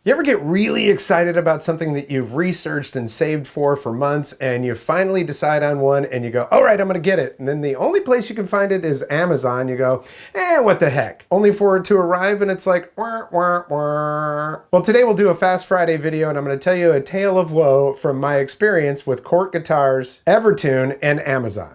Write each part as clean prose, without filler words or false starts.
You ever get really excited about something that you've researched and saved for months, and you finally decide on one and you go, all right, I'm gonna get it. And then the only place you can find it is Amazon. You go, what the heck? Only for it to arrive and it's like, wah, wah, wah. Well, today we'll do a Fast Friday video and I'm gonna tell you a tale of woe from my experience with Cort guitars, Evertune, and Amazon.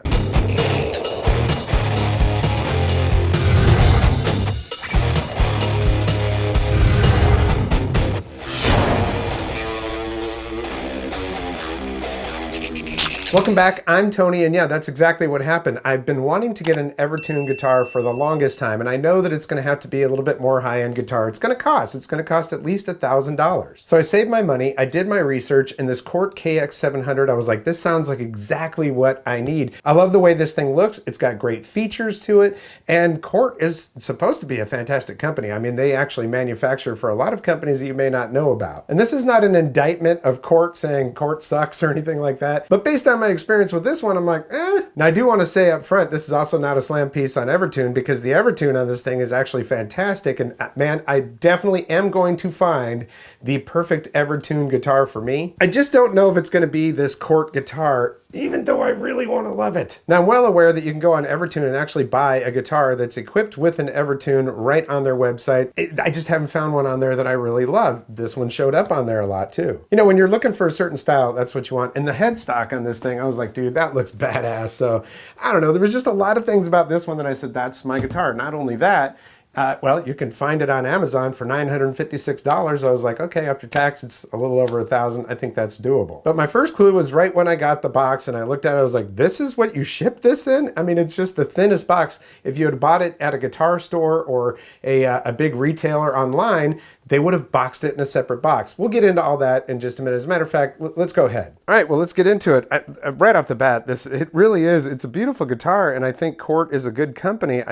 Welcome back, I'm Tony, and yeah, that's exactly what happened. I've been wanting to get an Evertune guitar for the longest time, and I know that it's gonna have to be a little bit more high-end guitar. It's gonna cost at least $1,000. So I saved my money, I did my research, and this Cort KX700, I was like, this sounds like exactly what I need. I love the way this thing looks, it's got great features to it, and Cort is supposed to be a fantastic company. I mean, they actually manufacture for a lot of companies that you may not know about. And this is not an indictment of Cort saying Cort sucks or anything like that, but based on my experience with this one, I'm like, Now I do want to say up front, this is also not a slam piece on Evertune, because the Evertune on this thing is actually fantastic, and man, I definitely am going to find the perfect Evertune guitar for me. I just don't know if it's going to be this Cort guitar, even though I really want to love it. Now, I'm well aware that you can go on Evertune and actually buy a guitar that's equipped with an Evertune right on their website. I just haven't found one on there that I really love. This one showed up on there a lot too. You know, when you're looking for a certain style, that's what you want. And the headstock on this thing, I was like, dude, that looks badass. So I don't know, there was just a lot of things about this one that I said, that's my guitar. Not only that, well, you can find it on Amazon for $956. I was like, okay, after tax, it's a little over $1,000. I think that's doable. But my first clue was right when I got the box and I looked at it, I was like, this is what you ship this in? I mean, it's just the thinnest box. If you had bought it at a guitar store or a big retailer online, they would have boxed it in a separate box. We'll get into all that in just a minute. As a matter of fact, let's go ahead. All right, well, let's get into it. Right off the bat, it really is. It's a beautiful guitar, and I think Cort is a good company.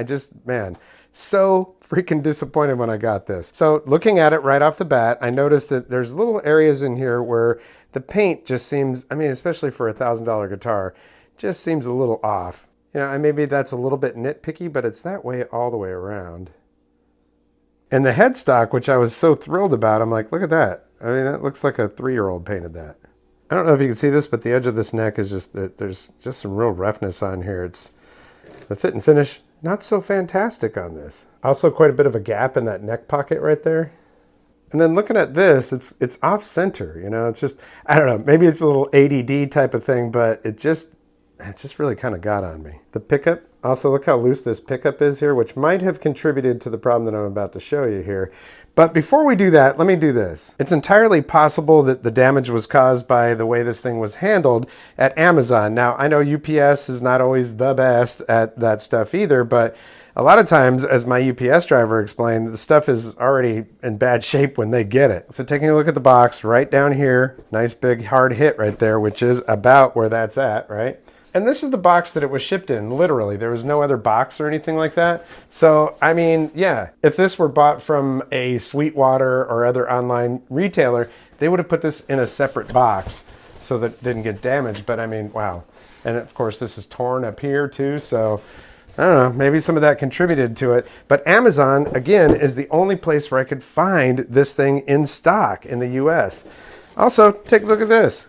Man, so freaking disappointed when I got this. So looking at it right off the bat, I noticed that there's little areas in here where the paint just seems, I mean, especially for a $1,000 guitar, just seems a little off. You know, maybe that's a little bit nitpicky, but it's that way all the way around. And the headstock, which I was so thrilled about, I'm like, look at that. I mean, that looks like a 3-year-old painted that. I don't know if you can see this, but the edge of this neck is just, there's just some real roughness on here. It's the fit and finish, not so fantastic on this. Also quite a bit of a gap in that neck pocket right there. And then looking at this, it's off center, you know, it's just, I don't know, maybe it's a little ADD type of thing, but it just really kind of got on me. The pickup, also look how loose this pickup is here, which might have contributed to the problem that I'm about to show you here. But before we do that, let me do this. It's entirely possible that the damage was caused by the way this thing was handled at Amazon. Now, I know UPS is not always the best at that stuff either, but a lot of times, as my UPS driver explained, the stuff is already in bad shape when they get it. So taking a look at the box right down here, nice big hard hit right there, which is about where that's at, right? And this is the box that it was shipped in, literally. There was no other box or anything like that. So, I mean, yeah, if this were bought from a Sweetwater or other online retailer, they would have put this in a separate box so that it didn't get damaged. But I mean, wow. And of course, this is torn up here too. So, I don't know, maybe some of that contributed to it. But Amazon, again, is the only place where I could find this thing in stock in the US. Also, take a look at this.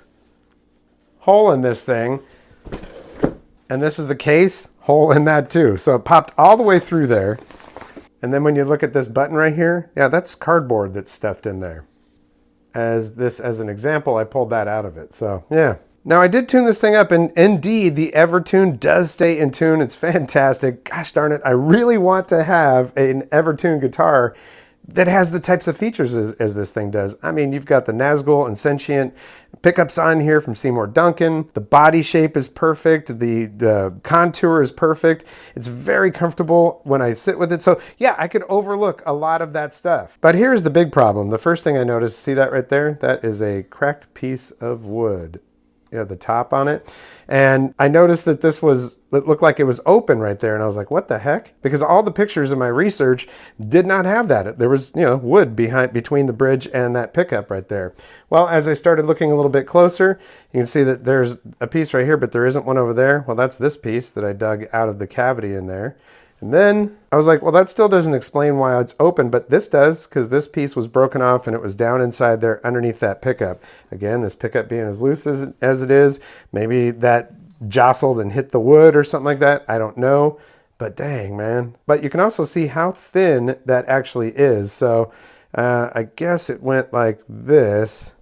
Hole in this thing. And this is the case, hole in that too. So it popped all the way through there. And then when you look at this button right here, yeah, that's cardboard that's stuffed in there. As an example, I pulled that out of it. So yeah. Now I did tune this thing up, and indeed the Evertune does stay in tune. It's fantastic. Gosh darn it, I really want to have an Evertune guitar that has the types of features as this thing does. I mean, you've got the Nazgul and Sentient pickups on here from Seymour Duncan. The body shape is perfect. The contour is perfect. It's very comfortable when I sit with it. So yeah, I could overlook a lot of that stuff. But here's the big problem. The first thing I noticed, see that right there? That is a cracked piece of wood. You know, the top on it. And I noticed that it looked like it was open right there. And I was like, what the heck? Because all the pictures in my research did not have that. There was, you know, wood between the bridge and that pickup right there. Well, as I started looking a little bit closer, you can see that there's a piece right here, but there isn't one over there. Well, that's this piece that I dug out of the cavity in there. And then I was like, well, that still doesn't explain why it's open, but this does, because this piece was broken off and it was down inside there underneath that pickup. Again, this pickup being as loose as it is, maybe that jostled and hit the wood or something like that. I don't know, but dang, man. But you can also see how thin that actually is. So I guess it went like this.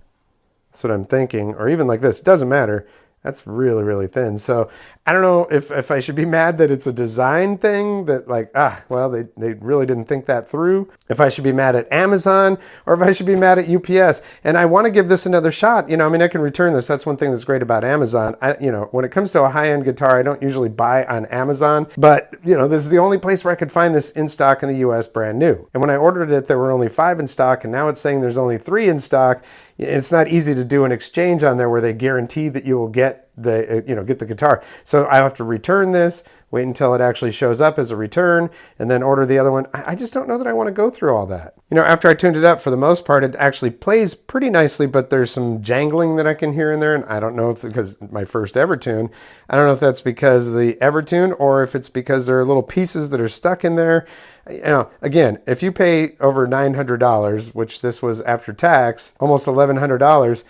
That's what I'm thinking, or even like this. It doesn't matter. That's really, really thin. So I don't know if I should be mad that it's a design thing, that like, well, they really didn't think that through. If I should be mad at Amazon, or if I should be mad at UPS. And I want to give this another shot. You know, I mean, I can return this. That's one thing that's great about Amazon. You know, when it comes to a high-end guitar, I don't usually buy on Amazon. But, you know, this is the only place where I could find this in stock in the US brand new. And when I ordered it, there were only 5 in stock, and now it's saying there's only 3 in stock. It's not easy to do an exchange on there where they guarantee that you will get the guitar. So I have to return this, wait until it actually shows up as a return, and then order the other one. I just don't know that I want to go through all that. You know, after I tuned it up, for the most part, it actually plays pretty nicely, but there's some jangling that I can hear in there, and I don't know if, because my first Evertune, I don't know if that's because of the Evertune or if it's because there are little pieces that are stuck in there. You know, again, if you pay over $900, which this was after tax, almost $1,100,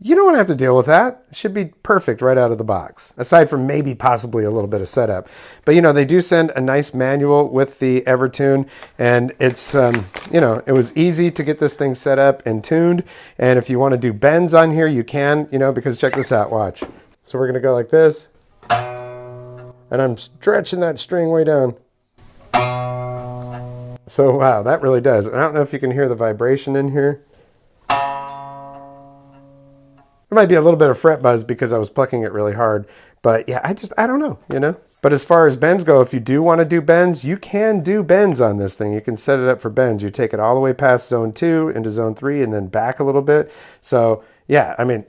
you don't want to have to deal with that. It should be perfect right out of the box, aside from maybe possibly a little bit of setup. But, you know, they do send a nice manual with the Evertune, and it's, you know, it was easy to get this thing set up and tuned. And if you want to do bends on here, you can, you know, because check this out, watch. So we're going to go like this, and I'm stretching that string way down. So, wow, that really does. And I don't know if you can hear the vibration in here. There might be a little bit of fret buzz because I was plucking it really hard. But yeah, I don't know, you know. But as far as bends go, if you do want to do bends, you can do bends on this thing. You can set it up for bends. You take it all the way past zone 2 into zone 3 and then back a little bit. So yeah, I mean,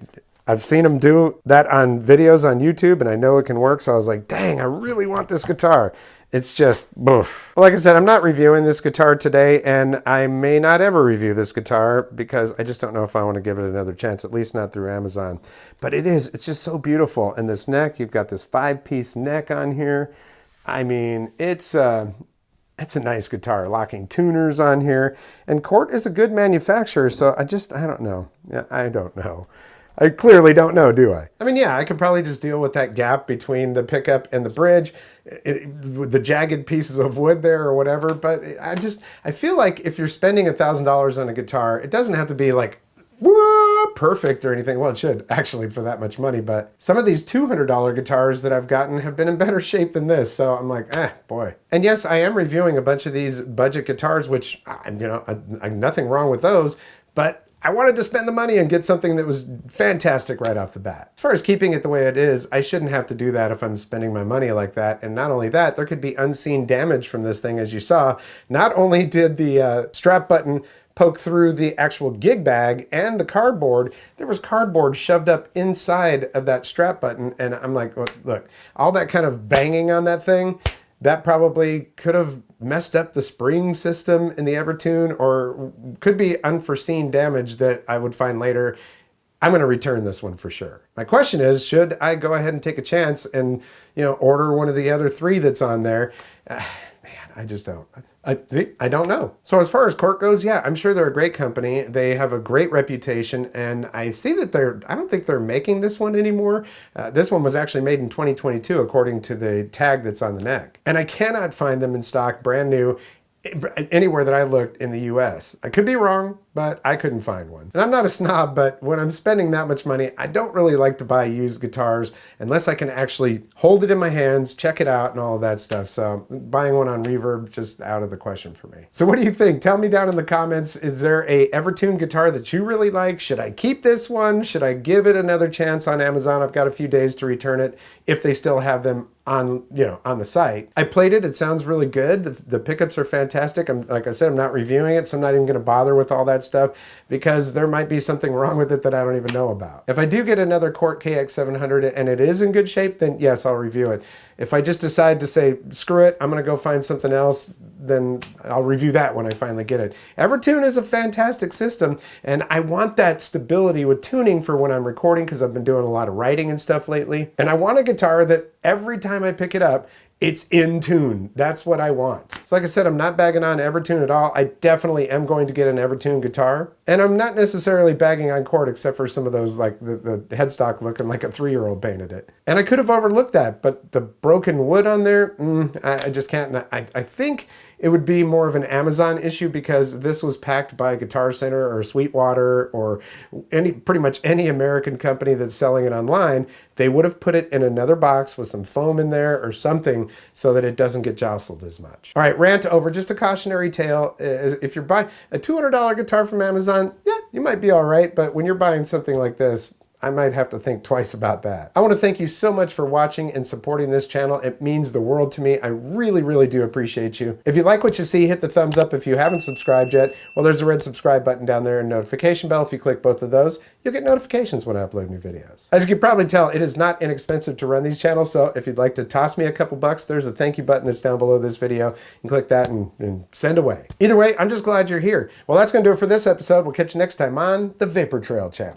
I've seen them do that on videos on YouTube, and I know it can work. So I was like, dang, I really want this guitar. It's just, boof. Like I said, I'm not reviewing this guitar today, and I may not ever review this guitar because I just don't know if I want to give it another chance, at least not through Amazon. But it's just so beautiful. And this neck, you've got this 5-piece neck on here. I mean, it's a nice guitar. Locking tuners on here. And Cort is a good manufacturer, so I don't know. Yeah, I don't know. I clearly don't know, do I? I mean, yeah, I could probably just deal with that gap between the pickup and the bridge, the jagged pieces of wood there or whatever, but I feel like if you're spending $1,000 on a guitar, it doesn't have to be like, whoa, perfect or anything. Well, it should actually for that much money, but some of these $200 guitars that I've gotten have been in better shape than this, so I'm like, boy. And yes, I am reviewing a bunch of these budget guitars, which, you know, nothing wrong with those, but I wanted to spend the money and get something that was fantastic right off the bat. As far as keeping it the way it is, I shouldn't have to do that if I'm spending my money like that. And not only that, there could be unseen damage from this thing, as you saw. Not only did the strap button poke through the actual gig bag and the cardboard, there was cardboard shoved up inside of that strap button. And I'm like, look, all that kind of banging on that thing, that probably could have messed up the spring system in the Evertune, or could be unforeseen damage that I would find later. I'm going to return this one for sure. My question is, should I go ahead and take a chance and, you know, order one of the other 3 that's on there? Man, I just don't. I don't know. So as far as Cort goes, yeah, I'm sure they're a great company. They have a great reputation, and I see that I don't think they're making this one anymore. This one was actually made in 2022, according to the tag that's on the neck. And I cannot find them in stock brand new anywhere that I looked in the US. I could be wrong, but I couldn't find one. And I'm not a snob, but when I'm spending that much money, I don't really like to buy used guitars unless I can actually hold it in my hands, check it out, and all of that stuff. So buying one on Reverb, just out of the question for me. So what do you think? Tell me down in the comments, is there a Evertune guitar that you really like? Should I keep this one? Should I give it another chance on Amazon? I've got a few days to return it if they still have them on, you know, on the site. I played it. It sounds really good. The pickups are fantastic. Like I said, I'm not reviewing it, so I'm not even going to bother with all that stuff because there might be something wrong with it that I don't even know about. If I do get another Cort KX700 and it is in good shape, then yes, I'll review it. If I just decide to say, screw it, I'm going to go find something else, then I'll review that when I finally get it. Evertune is a fantastic system, and I want that stability with tuning for when I'm recording because I've been doing a lot of writing and stuff lately. And I want a guitar that every time I pick it up, it's in tune. That's what I want. So like I said, I'm not bagging on Evertune at all. I definitely am going to get an Evertune guitar. And I'm not necessarily bagging on Cort, except for some of those, like the headstock looking like a 3-year-old painted it. And I could have overlooked that, but the broken wood on there, I just can't. I think it would be more of an Amazon issue, because this was packed by Guitar Center or Sweetwater or pretty much any American company that's selling it online. They would have put it in another box with some foam in there or something so that it doesn't get jostled as much. All right, rant over. Just a cautionary tale. If you're buying a $200 guitar from Amazon, yeah, you might be all right. But when you're buying something like this, I might have to think twice about that. I want to thank you so much for watching and supporting this channel. It means the world to me. I really, really do appreciate you. If you like what you see, hit the thumbs up. If you haven't subscribed yet, well, there's a red subscribe button down there and notification bell. If you click both of those, you'll get notifications when I upload new videos. As you can probably tell, it is not inexpensive to run these channels, so if you'd like to toss me a couple bucks, there's a thank you button that's down below this video. You can click that and send away. Either way, I'm just glad you're here. Well, that's going to do it for this episode. We'll catch you next time on the Vapor Trail channel.